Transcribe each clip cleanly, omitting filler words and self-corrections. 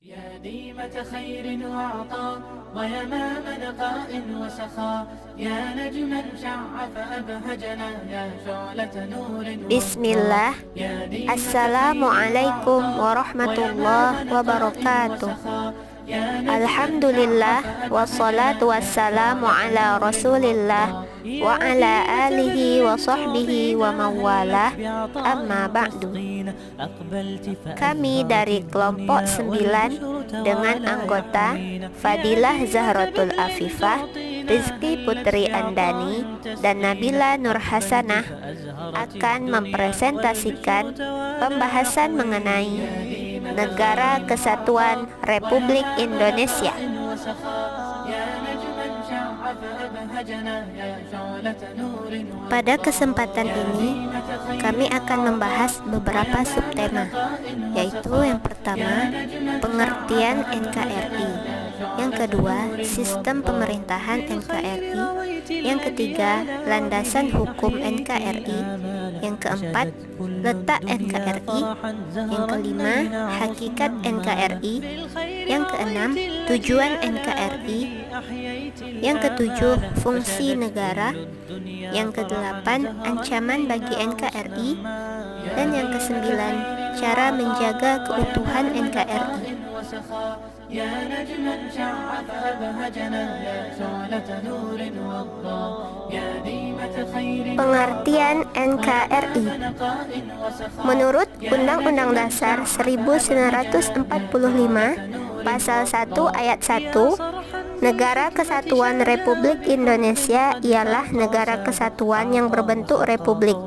يا ديمة خير وعطاء ويمام نقاء وسخاء يا نجما شع فأبهجنا يا شعلة نور Bismillah. يا ديمة Assalamualaikum warahmatullahi wabarakatuh. Alhamdulillah wassalatu wassalamu ala rasulillah wa ala alihi wa sahbihi wa mawalah. Amma ba'du. Kami dari kelompok 9 dengan anggota Fadilah Zahratul Afifah, Rizky Putri Andani, dan Nabila Nur Hasanah akan mempresentasikan pembahasan mengenai Negara Kesatuan Republik Indonesia. Pada kesempatan ini, kami akan membahas beberapa subtema, yaitu yang pertama, pengertian NKRI, yang kedua, sistem pemerintahan NKRI, yang ketiga, landasan hukum NKRI, yang keempat, letak NKRI, yang kelima, hakikat NKRI, yang keenam, tujuan NKRI, yang ketujuh, fungsi negara, yang kedelapan, ancaman bagi NKRI, dan yang kesembilan, cara menjaga keutuhan NKRI. Pengertian NKRI. Menurut Undang-Undang Dasar 1945 Pasal 1 Ayat 1, Negara Kesatuan Republik Indonesia ialah negara kesatuan yang berbentuk republik.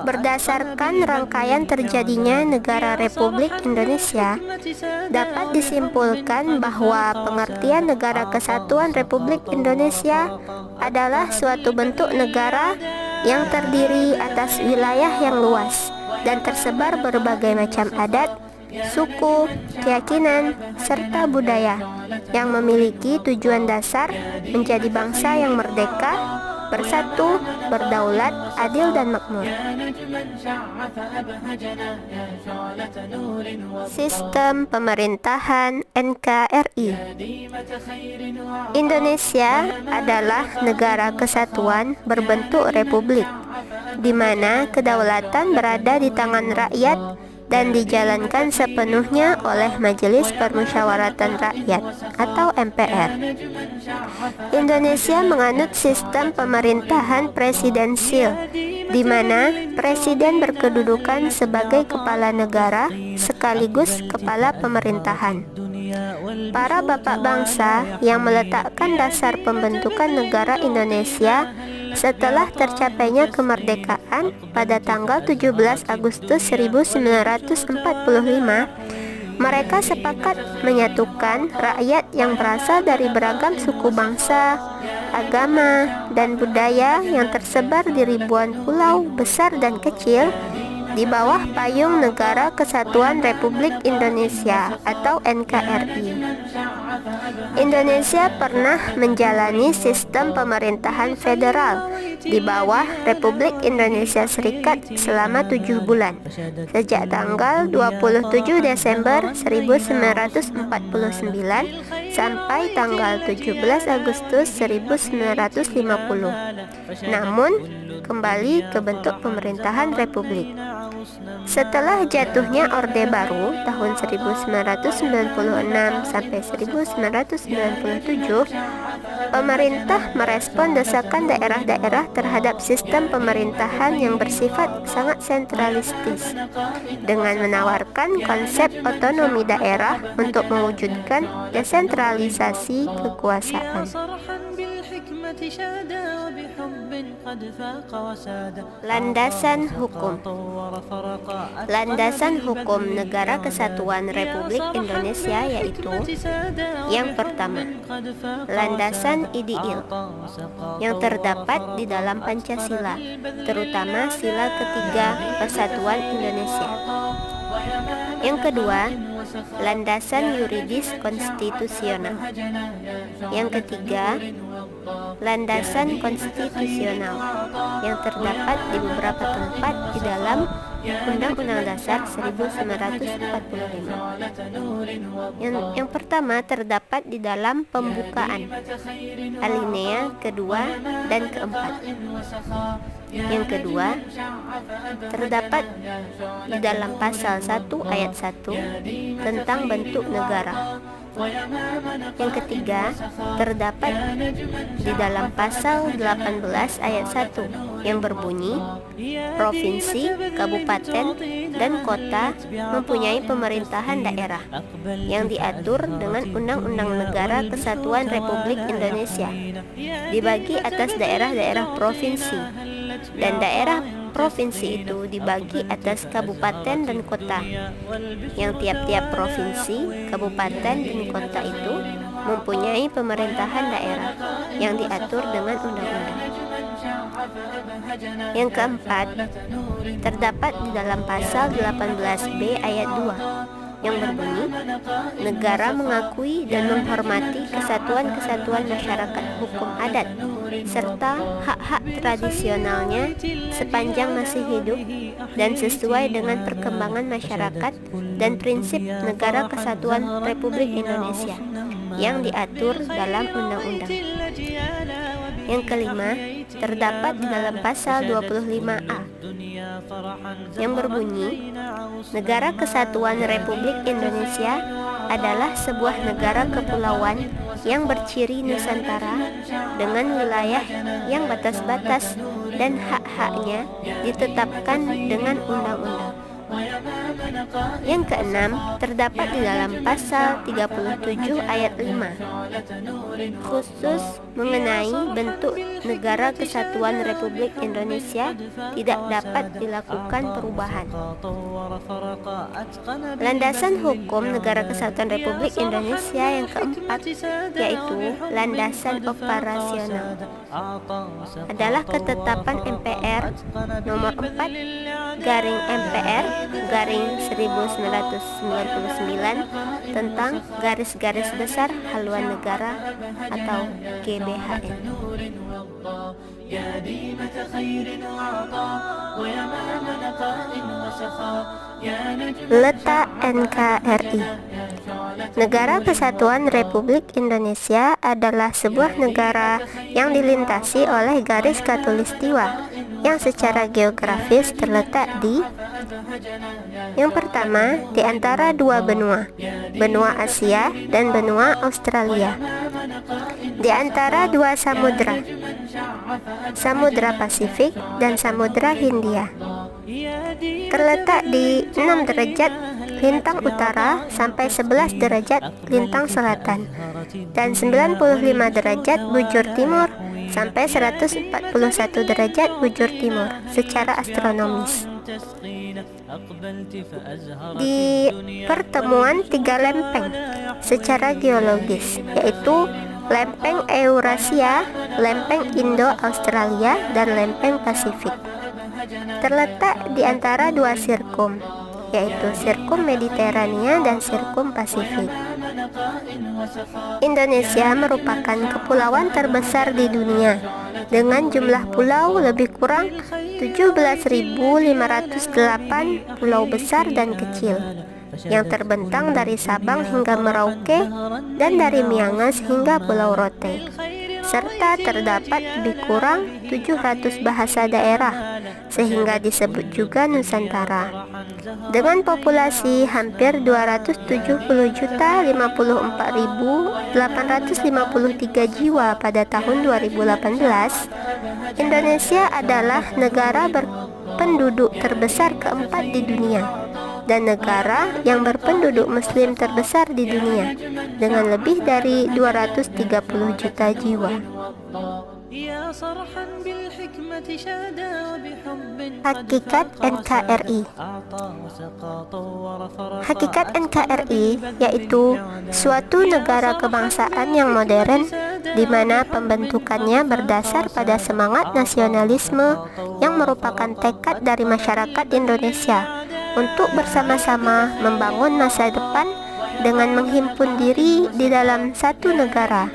Berdasarkan rangkaian terjadinya negara Republik Indonesia, dapat disimpulkan bahwa pengertian Negara Kesatuan Republik Indonesia adalah suatu bentuk negara yang terdiri atas wilayah yang luas dan tersebar berbagai macam adat, suku, keyakinan, serta budaya yang memiliki tujuan dasar menjadi bangsa yang merdeka, bersatu, berdaulat, adil, dan makmur. Sistem pemerintahan NKRI. Indonesia adalah negara kesatuan berbentuk republik, di mana kedaulatan berada di tangan rakyat dan dijalankan sepenuhnya oleh Majelis Permusyawaratan Rakyat atau MPR. Indonesia menganut sistem pemerintahan presidensil, di mana presiden berkedudukan sebagai kepala negara sekaligus kepala pemerintahan. Para bapak bangsa yang meletakkan dasar pembentukan negara Indonesia setelah tercapainya kemerdekaan pada tanggal 17 Agustus 1945, mereka sepakat menyatukan rakyat yang berasal dari beragam suku bangsa, agama, dan budaya yang tersebar di ribuan pulau besar dan kecil di bawah payung Negara Kesatuan Republik Indonesia atau NKRI. Indonesia pernah menjalani sistem pemerintahan federal di bawah Republik Indonesia Serikat selama 7 bulan, sejak tanggal 27 Desember 1949 sampai tanggal 17 Agustus 1950. Namun, kembali ke bentuk pemerintahan republik. Setelah jatuhnya Orde Baru tahun 1996 sampai 1997, pemerintah merespon desakan daerah-daerah terhadap sistem pemerintahan yang bersifat sangat sentralistis dengan menawarkan konsep otonomi daerah untuk mewujudkan desentralisasi kekuasaan. Landasan hukum. Landasan hukum Negara Kesatuan Republik Indonesia yaitu: yang pertama, landasan ideal yang terdapat di dalam Pancasila, terutama sila ketiga Persatuan Indonesia. Yang kedua, landasan yuridis konstitusional. Yang ketiga, landasan konstitusional yang terdapat di beberapa tempat di dalam Undang-Undang Dasar 1945. Yang pertama terdapat di dalam pembukaan, alinea kedua dan keempat. Yang kedua terdapat di dalam pasal 1 ayat 1 tentang bentuk negara. Yang ketiga terdapat di dalam pasal 18 ayat 1 yang berbunyi, provinsi, kabupaten, dan kota mempunyai pemerintahan daerah yang diatur dengan Undang-Undang Negara Kesatuan Republik Indonesia, dibagi atas daerah-daerah provinsi, dan daerah provinsi itu dibagi atas kabupaten dan kota, yang tiap-tiap provinsi, kabupaten, dan kota itu mempunyai pemerintahan daerah yang diatur dengan undang-undang. Yang keempat, terdapat di dalam pasal 18B ayat 2 yang berbunyi, negara mengakui dan menghormati kesatuan-kesatuan masyarakat hukum adat serta hak-hak tradisionalnya sepanjang masih hidup dan sesuai dengan perkembangan masyarakat dan prinsip Negara Kesatuan Republik Indonesia yang diatur dalam undang-undang. Yang kelima, terdapat di dalam pasal 25A yang berbunyi, Negara Kesatuan Republik Indonesia adalah sebuah negara kepulauan yang berciri Nusantara dengan wilayah yang batas-batas dan hak-haknya ditetapkan dengan undang-undang. Yang keenam, terdapat di dalam pasal 37 ayat 5 khusus mengenai bentuk Negara Kesatuan Republik Indonesia tidak dapat dilakukan perubahan. Landasan hukum Negara Kesatuan Republik Indonesia yang keempat, yaitu landasan operasional, adalah ketetapan MPR nomor 4/MPR/1999 tentang garis-garis besar haluan negara atau GBHN. Letak NKRI. Negara Kesatuan Republik Indonesia adalah sebuah negara yang dilintasi oleh garis khatulistiwa yang secara geografis terletak di yang pertama, di antara dua benua, benua Asia dan benua Australia, di antara dua samudra, Samudra Pasifik dan Samudra Hindia. Terletak di 6 derajat lintang utara sampai 11 derajat lintang selatan dan 95 derajat bujur timur sampai 141 derajat bujur timur secara astronomis. Di pertemuan tiga lempeng secara geologis, yaitu lempeng Eurasia, lempeng Indo-Australia, dan lempeng Pasifik. Terletak di antara dua sirkum, yaitu sirkum Mediterania dan sirkum Pasifik. Indonesia merupakan kepulauan terbesar di dunia dengan jumlah pulau lebih kurang 17.508 pulau besar dan kecil yang terbentang dari Sabang hingga Merauke dan dari Miangas hingga Pulau Rote, serta terdapat lebih kurang 700 bahasa daerah sehingga disebut juga Nusantara. Dengan populasi hampir 270.054.853 jiwa pada tahun 2018, Indonesia adalah negara berpenduduk terbesar keempat di dunia dan negara yang berpenduduk muslim terbesar di dunia dengan lebih dari 230 juta jiwa. Hakikat NKRI. Hakikat NKRI yaitu suatu negara kebangsaan yang modern di mana pembentukannya berdasar pada semangat nasionalisme yang merupakan tekad dari masyarakat Indonesia untuk bersama-sama membangun masa depan dengan menghimpun diri di dalam satu negara,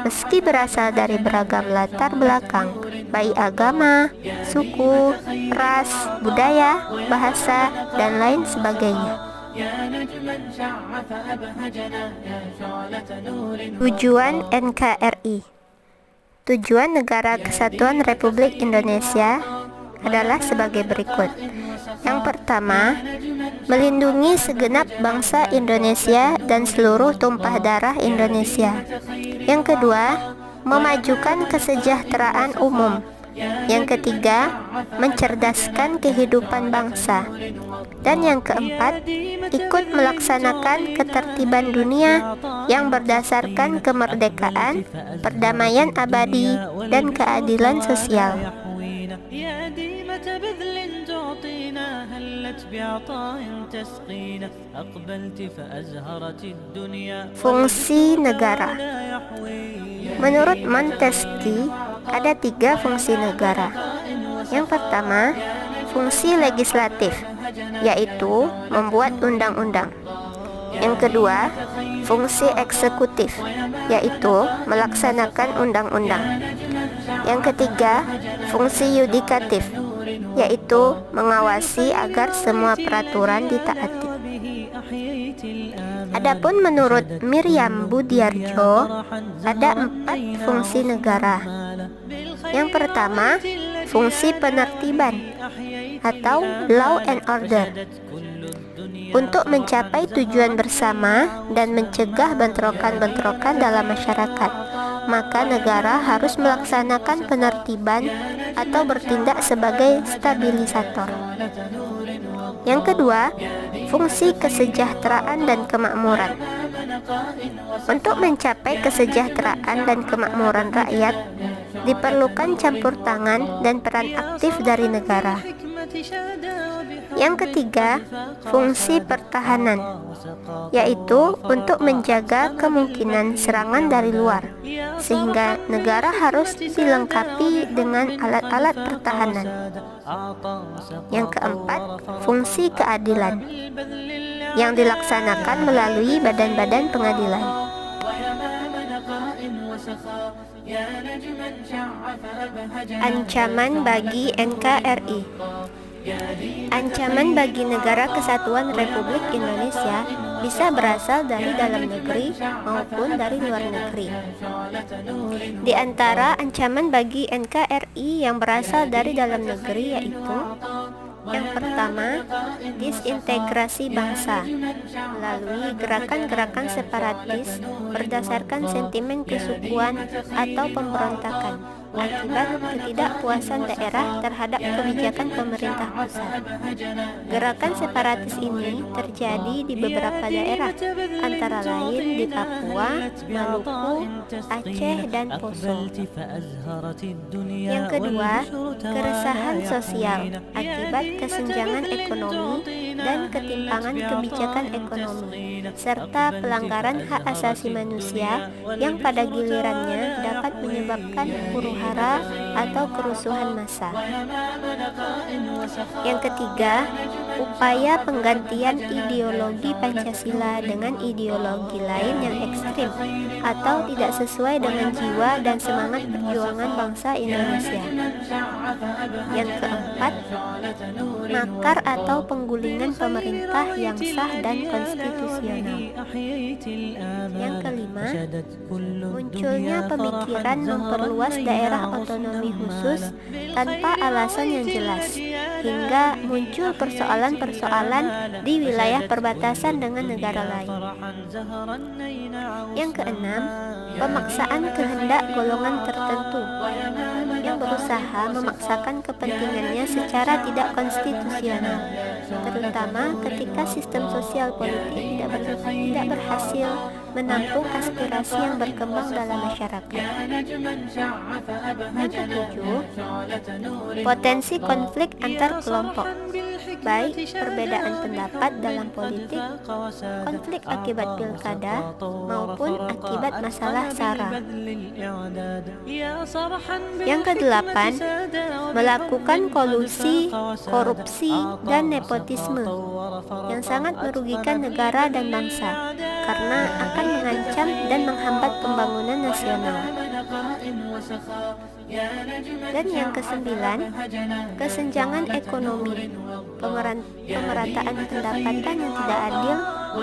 meski berasal dari beragam latar belakang, baik agama, suku, ras, budaya, bahasa, dan lain sebagainya. Tujuan NKRI. Tujuan Negara Kesatuan Republik Indonesia adalah sebagai berikut. Yang pertama, melindungi segenap bangsa Indonesia dan seluruh tumpah darah Indonesia. Yang kedua, memajukan kesejahteraan umum. Yang ketiga, mencerdaskan kehidupan bangsa. Dan yang keempat, ikut melaksanakan ketertiban dunia yang berdasarkan kemerdekaan, perdamaian abadi, dan keadilan sosial. Fungsi negara. Menurut Montesquieu, ada 3 fungsi negara. Yang pertama, fungsi legislatif, yaitu membuat undang-undang. Yang kedua, fungsi eksekutif, yaitu melaksanakan undang-undang. Yang ketiga, fungsi yudikatif, yaitu mengawasi agar semua peraturan ditaati. Adapun menurut Miriam Budiarjo, ada 4 fungsi negara. Yang pertama, fungsi penertiban atau law and order. Untuk mencapai tujuan bersama dan mencegah bentrokan-bentrokan dalam masyarakat, maka negara harus melaksanakan penertiban atau bertindak sebagai stabilisator. Yang kedua, fungsi kesejahteraan dan kemakmuran. Untuk mencapai kesejahteraan dan kemakmuran rakyat, diperlukan campur tangan dan peran aktif dari negara. Yang ketiga, fungsi pertahanan, yaitu untuk menjaga kemungkinan serangan dari luar, sehingga negara harus dilengkapi dengan alat-alat pertahanan. Yang keempat, fungsi keadilan, yang dilaksanakan melalui badan-badan pengadilan. Ancaman bagi NKRI. Ancaman bagi Negara Kesatuan Republik Indonesia bisa berasal dari dalam negeri maupun dari luar negeri. Di antara ancaman bagi NKRI yang berasal dari dalam negeri yaitu: yang pertama, disintegrasi bangsa melalui gerakan-gerakan separatis berdasarkan sentimen kesukuan atau pemberontakan akibat ketidakpuasan daerah terhadap kebijakan pemerintah pusat. Gerakan separatis ini terjadi di beberapa daerah, antara lain di Papua, Maluku, Aceh, dan Poso. Yang kedua, keresahan sosial akibat kesenjangan ekonomi dan ketimpangan kebijakan ekonomi, serta pelanggaran hak asasi manusia yang pada gilirannya dapat menyebabkan huru-hara atau kerusuhan massa. Yang ketiga, upaya penggantian ideologi Pancasila dengan ideologi lain yang ekstrim atau tidak sesuai dengan jiwa dan semangat perjuangan bangsa Indonesia. Yang keempat, makar atau penggulingan pemerintah yang sah dan konstitusional. Yang kelima, munculnya pemikiran memperluas daerah otonomi khusus tanpa alasan yang jelas, hingga muncul persoalan-persoalan di wilayah perbatasan dengan negara lain. Yang keenam, pemaksaan kehendak golongan tertentu yang berusaha memaksakan kepentingannya secara tidak konstitusional, terutama ketika sistem sosial politik tidak berhasil menampung aspirasi yang berkembang dalam masyarakat. Yang ketujuh, potensi konflik antar kelompok, baik perbedaan pendapat dalam politik, konflik akibat pilkada, maupun akibat masalah SARA. Yang kedelapan, melakukan kolusi, korupsi, dan nepotisme yang sangat merugikan negara dan bangsa karena akan mengancam dan menghambat pembangunan nasional. Dan yang kesembilan, kesenjangan ekonomi, pemerataan pendapatan yang tidak adil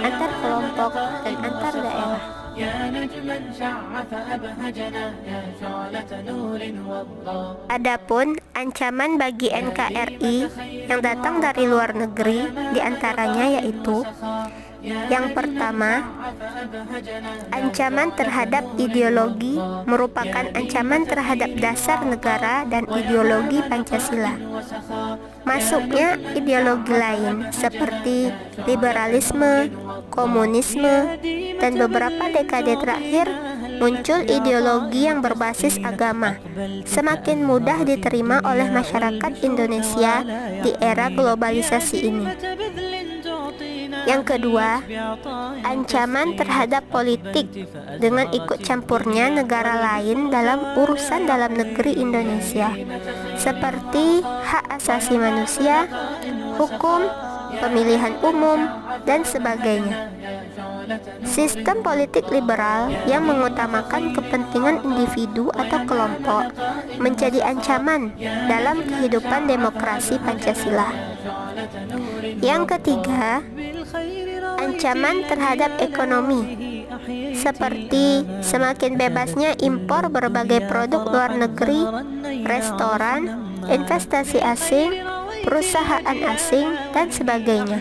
antar kelompok dan antar daerah. Adapun ancaman bagi NKRI yang datang dari luar negeri diantaranya yaitu: yang pertama, ancaman terhadap ideologi merupakan ancaman terhadap dasar negara dan ideologi Pancasila. Masuknya ideologi lain seperti liberalisme, komunisme, dan beberapa dekade terakhir muncul ideologi yang berbasis agama, semakin mudah diterima oleh masyarakat Indonesia di era globalisasi ini. Yang kedua, ancaman terhadap politik dengan ikut campurnya negara lain dalam urusan dalam negeri Indonesia, seperti hak asasi manusia, hukum, pemilihan umum, dan sebagainya. Sistem politik liberal yang mengutamakan kepentingan individu atau kelompok menjadi ancaman dalam kehidupan demokrasi Pancasila. Yang ketiga, ancaman terhadap ekonomi, seperti semakin bebasnya impor berbagai produk luar negeri, restoran, investasi asing, perusahaan asing, dan sebagainya.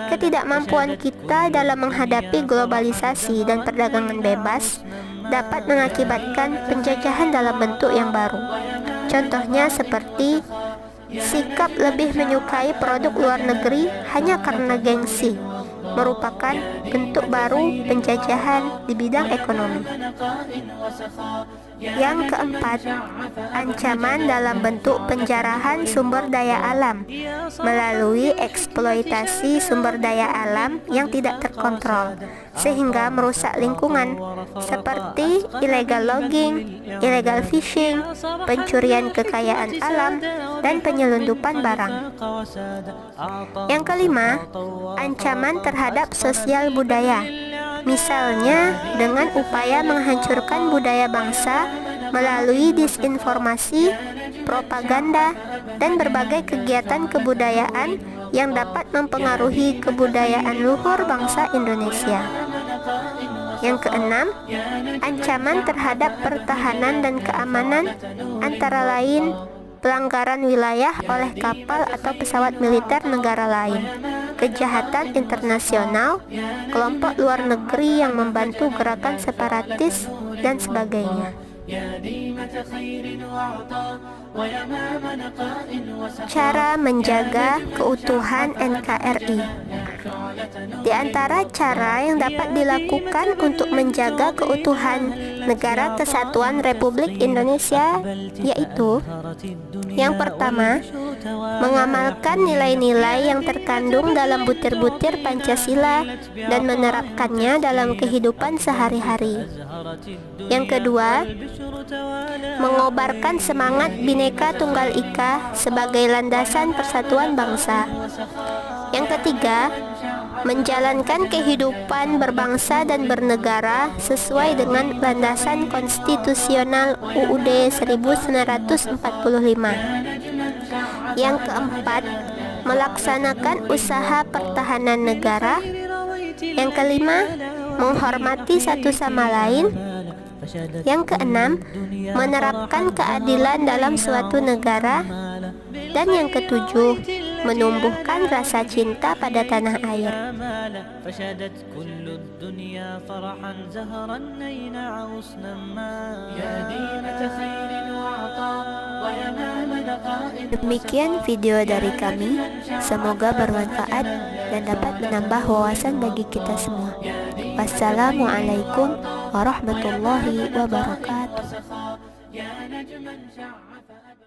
Ketidakmampuan kita dalam menghadapi globalisasi dan perdagangan bebas dapat mengakibatkan penjajahan dalam bentuk yang baru. Contohnya seperti sikap lebih menyukai produk luar negeri hanya karena gengsi, merupakan bentuk baru penjajahan di bidang ekonomi. Yang keempat, ancaman dalam bentuk penjarahan sumber daya alam melalui eksploitasi sumber daya alam yang tidak terkontrol sehingga merusak lingkungan, seperti illegal logging, illegal fishing, pencurian kekayaan alam, dan penyelundupan barang. Yang kelima, ancaman terhadap sosial budaya, misalnya dengan upaya menghancurkan budaya bangsa melalui disinformasi, propaganda, dan berbagai kegiatan kebudayaan yang dapat mempengaruhi kebudayaan luhur bangsa Indonesia. Yang keenam, ancaman terhadap pertahanan dan keamanan, antara lain pelanggaran wilayah oleh kapal atau pesawat militer negara lain, kejahatan internasional, kelompok luar negeri yang membantu gerakan separatis, dan sebagainya. Cara menjaga keutuhan NKRI. Di antara cara yang dapat dilakukan untuk menjaga keutuhan Negara Kesatuan Republik Indonesia yaitu: yang pertama, mengamalkan nilai-nilai yang terkandung dalam butir-butir Pancasila dan menerapkannya dalam kehidupan sehari-hari. Yang kedua, mengobarkan semangat Bhinneka Tunggal Ika sebagai landasan persatuan bangsa. Yang ketiga, menjalankan kehidupan berbangsa dan bernegara sesuai dengan landasan konstitusional UUD 1945. Yang keempat, melaksanakan usaha pertahanan negara. Yang kelima, menghormati satu sama lain. Yang keenam, menerapkan keadilan dalam suatu negara. Dan yang ketujuh, menumbuhkan rasa cinta pada tanah air. Demikian video dari kami, semoga bermanfaat dan dapat menambah wawasan bagi kita semua. Wassalamualaikum warahmatullahi wabarakatuh.